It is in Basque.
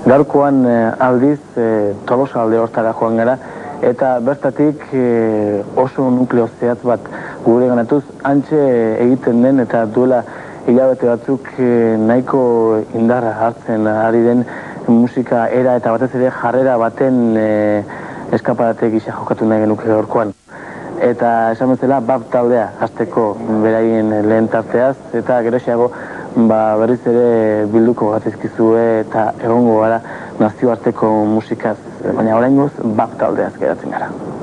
Gaurkoan aldiz Tolosa alde hortara joan gara, eta bertatik oso nukleo zehatz bat gure ganatuz, hantxe egiten den eta duela hilabete batzuk nahiko indarra hartzen ari den musika era eta batez ere jarrera baten eskaparate gisa jokatu nahi genuke gaurkoan. Eta esan bezala BAP taldea hasteko beraien lehen tarteaz, eta geroxeago berriz ere bilduko gatizkizue eta egongo gara nazioarteko musikaz, baina oraingoz BAP taldeaz geratzen gara.